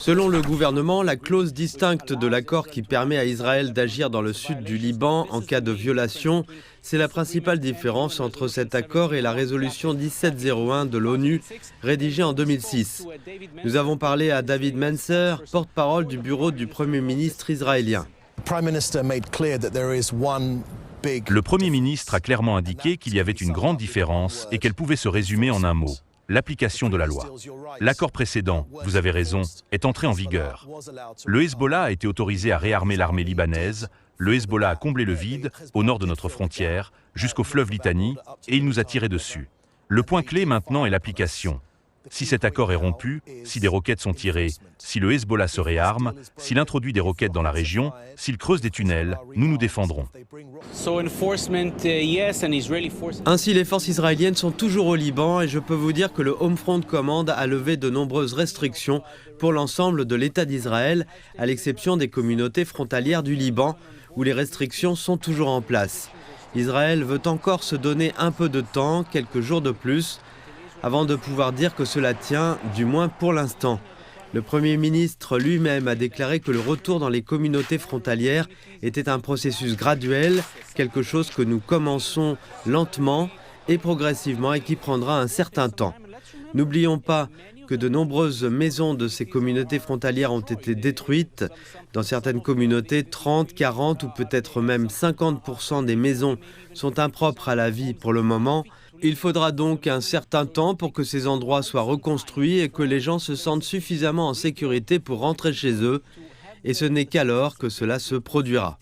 Selon le gouvernement, la clause distincte de l'accord qui permet à Israël d'agir dans le sud du Liban en cas de violation, c'est la principale différence entre cet accord et la résolution 1701 de l'ONU, rédigée en 2006. Nous avons parlé à David Mencer, porte-parole du bureau du Premier ministre israélien. Le Premier ministre a clairement indiqué qu'il y avait une grande différence et qu'elle pouvait se résumer en un mot: l'application de la loi. L'accord précédent, vous avez raison, est entré en vigueur. Le Hezbollah a été autorisé à réarmer l'armée libanaise, le Hezbollah a comblé le vide au nord de notre frontière, jusqu'au fleuve Litani, et il nous a tiré dessus. Le point clé maintenant est l'application. Si cet accord est rompu, si des roquettes sont tirées, si le Hezbollah se réarme, s'il introduit des roquettes dans la région, s'il creuse des tunnels, nous nous défendrons. Ainsi, les forces israéliennes sont toujours au Liban et je peux vous dire que le Home Front Command a levé de nombreuses restrictions pour l'ensemble de l'État d'Israël, à l'exception des communautés frontalières du Liban, où les restrictions sont toujours en place. Israël veut encore se donner un peu de temps, quelques jours de plus, avant de pouvoir dire que cela tient, du moins pour l'instant. Le Premier ministre lui-même a déclaré que le retour dans les communautés frontalières était un processus graduel, quelque chose que nous commençons lentement et progressivement et qui prendra un certain temps. N'oublions pas que de nombreuses maisons de ces communautés frontalières ont été détruites. Dans certaines communautés, 30, 40 ou peut-être même 50% des maisons sont impropres à la vie pour le moment. Il faudra donc un certain temps pour que ces endroits soient reconstruits et que les gens se sentent suffisamment en sécurité pour rentrer chez eux. Et ce n'est qu'alors que cela se produira.